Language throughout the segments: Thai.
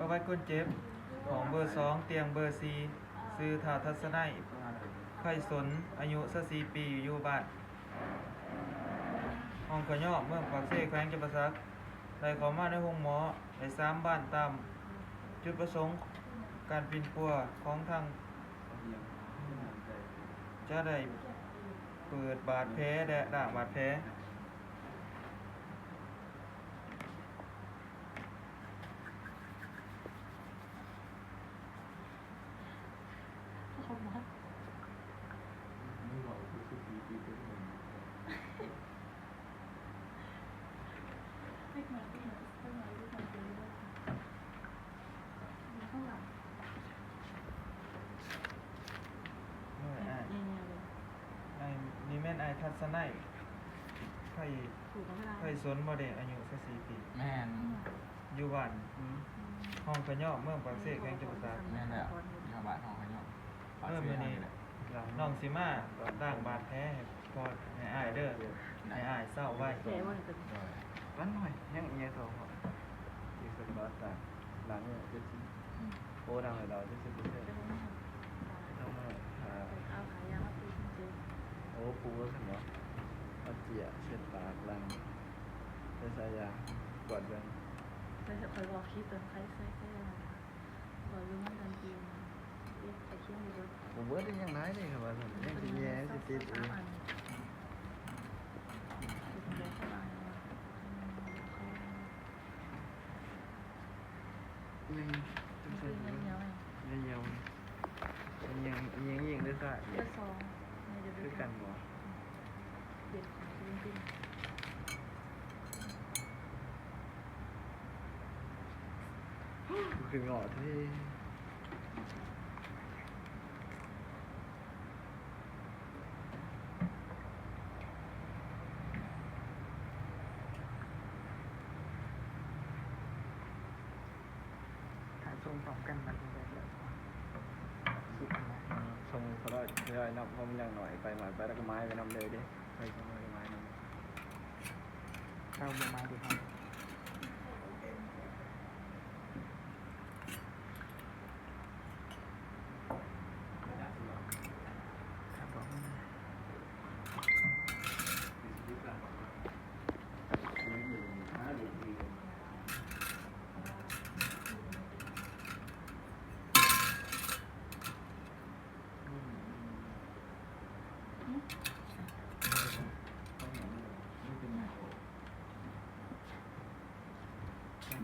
ประวัติคนเจ็บของเบอร์2เตียงเบอร์4ซื้อถาทัศนัยไข่สนอายุ24ปีอยู่บ้านห้องขย่อเมืองปากเสแขวงจำปาสักได้เข้ามาในห้องหมอใน3บ้านตามจุดประสงค์การปีนปัวของทางจะได้เปิดบาดแผลและด่างบาดแผลนี่แม่นไอทัศนัยไข่สนบ่ได้อายุ24ปีแม่นอยู่บ้านห้องขย่อเมืองปากเสแขวงจำปาสักแม่นแหละอยู่บ้านห้องขยมมื้อนี้น้องสิมาด่างบาดแผลให้พอให้อ้ายเด้อให้อ้ายเศร้าไว้วันหน่อยยังเอียโตอีกสักบาทหลังเนี่ยจะชิ้นโอ้ดังเลยเราจะชิ้นพิเศษต้องมาหาโอ้ปูก็ถึงเนาะเอาเจียเช็ดปากลังใช้สายยางกวาดเบิ้งคอยบอกคลิปตอนใครใส่แค่บอกรู้มันทันทีใส่เขี้ยวอยู่ด้วยผมว่าได้ยังไงเลยครับว่ายังจะแย่จะติดเองยังต้องใช้ยังยิงได้สักคือกันบ่คือหงอที่ถ่ายทรงพร้อมกันมันแบบทรงเขาได้นับพอมันอย่างหน่อยไปแล้วก็ไม้ไปนำเลยดิไปทรงไม้นำเข้าเบอร์ไม้ดีครับ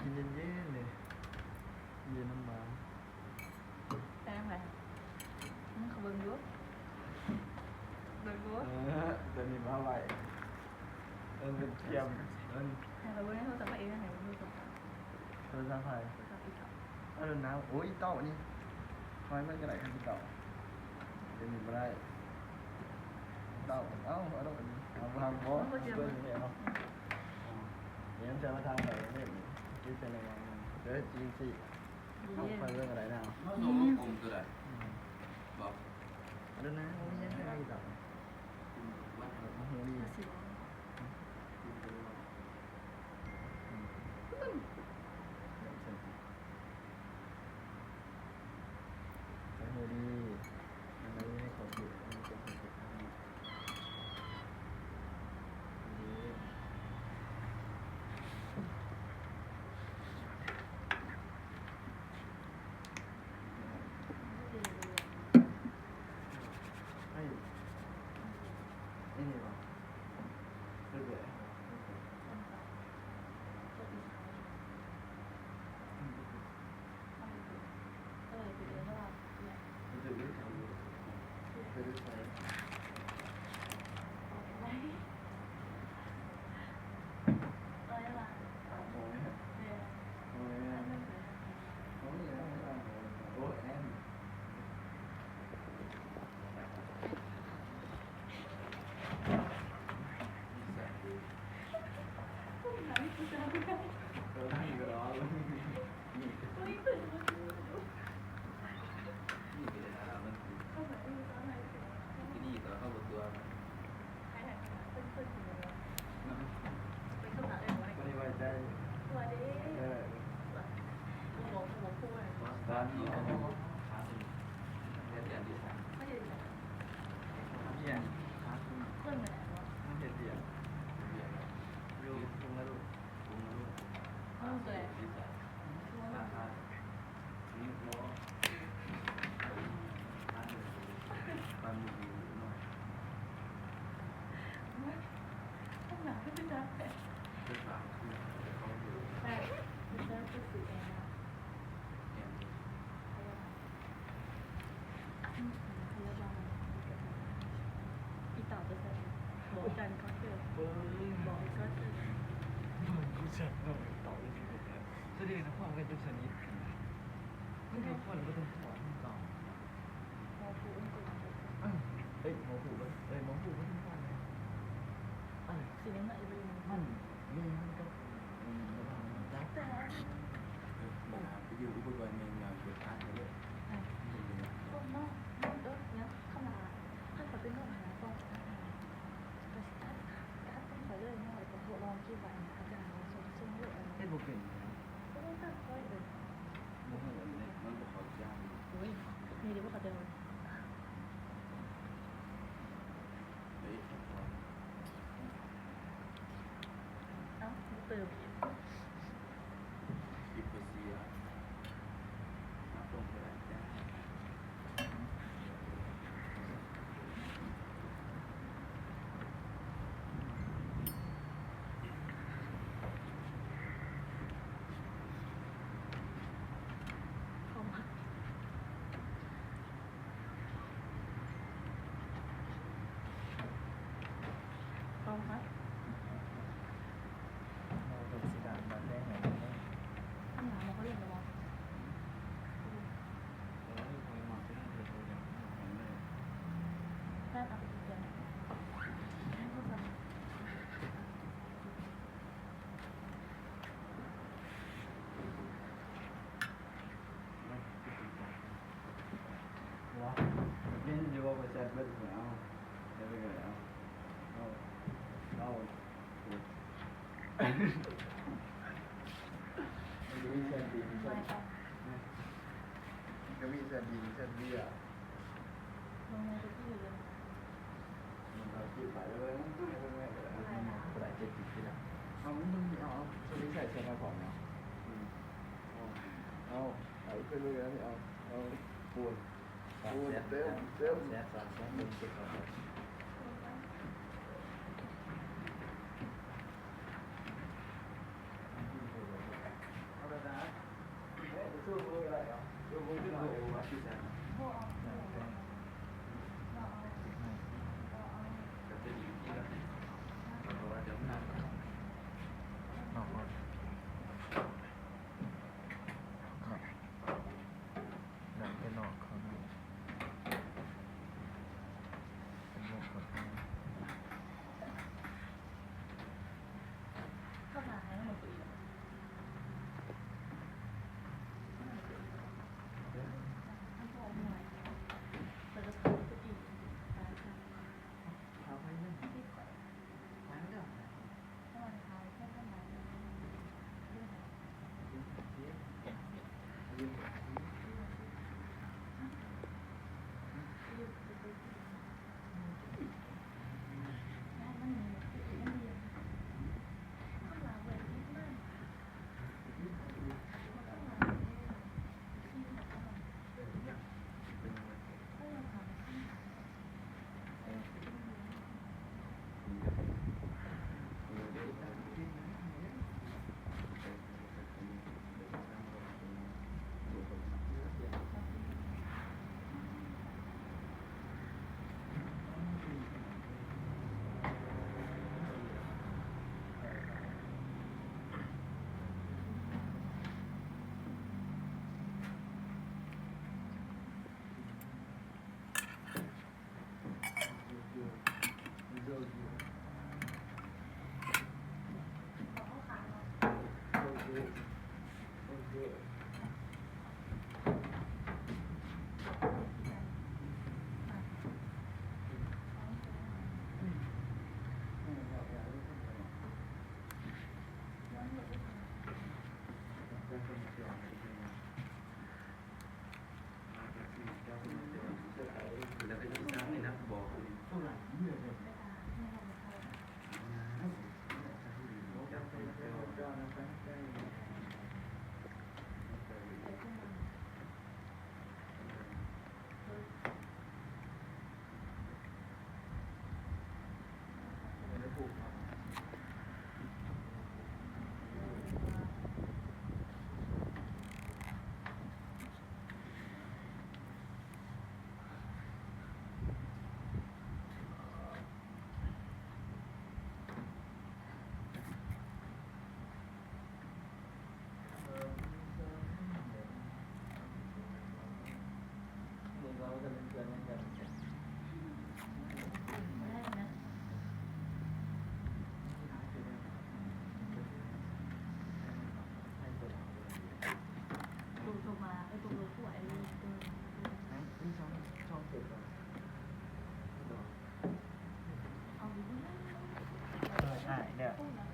กินเย็นๆเลยเย็นน้ำมันแป้งไหมมันขบวนยุบโดยยุบจะมีมาไหวเป็นเทียมแต่เราไม่ได้เราจะไปเองไหนไม่รู้จักสร้างไฟน้ำโอ้ยเต่านี่ไฟมันจะไหลขึ้นที่เต่าจะมีมาได้เต่าเอาดอกนี้เอาทางบอสเพื่อนนี่เนาะเนี่ยจะมาทางไหนเนี่ยคิดเป็นอะไรเดี๋ยวจริงสิเอาไปเรื่องอะไรนะเขาโดนกลมตัวไหนบอกดูนะโอ้ยยังไงต่อโอ้โหดี านนี้เขาบอกว่า เดี๋ยวดีสัก ไม่ได้ เนี่ยขาคุณ คนไหนวะ มันเห็ดเดียว เดี๋ยว ดูตรงนั้นดู ปรุงลูก ห้องเลย ดีสักราคานี่หัวปันดีหน่อย ห้องหนาไม่เป็นไร คือฝากคือเขาอยู่ แต่เป็นเรื่องที่สื่อเองนะ เนี่ย อีต่อจะใส่บอกกันก็เจอบอกก็เจอ ผู้ชายเราต่อจริงๆแสดงนะความกันจุดชนิดไม่ได้คนก็ต้องสอนต่อ มอฟูอุ้มกู เอ้ยหมอผูกเอ้ยหมอผูกก็ต้องฟันเลย สีน้ำหนักอีกเลย มันมีมันก็ระวังนะ แต่ ไปอยู่อุบลวันเมงเงาเกิดอาร์ตเลย คนนอกเนี่ยขนาดถ้าเขาเป็นนอกหาต้องแต่ถ้าเป็นไปเลยเนี่ยจะทดลองกี่วันอาจารย์เราส่งเลย เฮ็ดบ่เป็น ก็ต้องตั้งไว้เลย บ่ฮู้เลย มันบอกเขาย่าง อุ้ยมีเดี๋ยวเขาจะ เฮ้ย เอ้าเติม อิปเซียนับลงไปได้จ้า เข้ามาเข้ามา เราต้องสิดามาได้ไง ข้างหลังมันเขาเรียกอะไรวะ แม่เอาไปกินกันพูดกัน ว้าเล่นอยู่ว่าจะเบิดหัวเอาเดี๋ยวไปกันเอาเอามีเส้นดี ไม่ครับ ก็มีเส้นดีเส้นเบี้ย ลงในทุกที่เลย มันเอาที่ไปเลยไม่ไม่ก็ได้ก็ได้70ที่ละเอามึงเอาช่วงนี้ใส่เสื้อมาผอมเนาะเอาไปเลยนะเอาปูนปูนเต็มแซ่บมึงเก็บเอาเอาไปนะเฮ้ยสู้มืออะไรเหรอสู้มือขึ้นมาเร็วมาที่แซ่บ พวกเอา ก็จะอยู่ที่ละเพราะว่าเดี๋ยวมัน เอาเอาหนังเป็นนอกเขาเนี่ยเป็นนอกเขา เข้ามาให้มันคุยมันพอหน่อย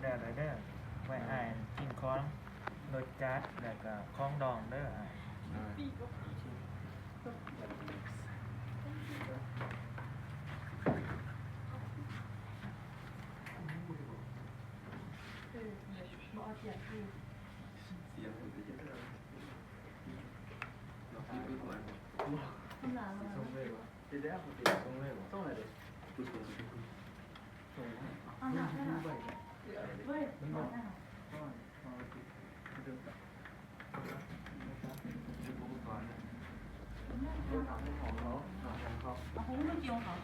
แล้วได้เด้อไว้อ้ายกินของรสจัดแล้วก็ของดองเด้ออ้าย คือบ่เอาเสียงคือ เสียงมันจะเยอะเราคิดไปก่อน คำหลามา ส่งเลยวะติดแล้วติดส่งเลยวะส่งอะไรดิ พูดตรง ส่ง เอาหนักได้หนัก เว้ย เว้ยหนักได้หนัก ส่งเดิม พูดก่อนนะ รถถังของเขาถังของเขา เอาของลูกเจียวเขา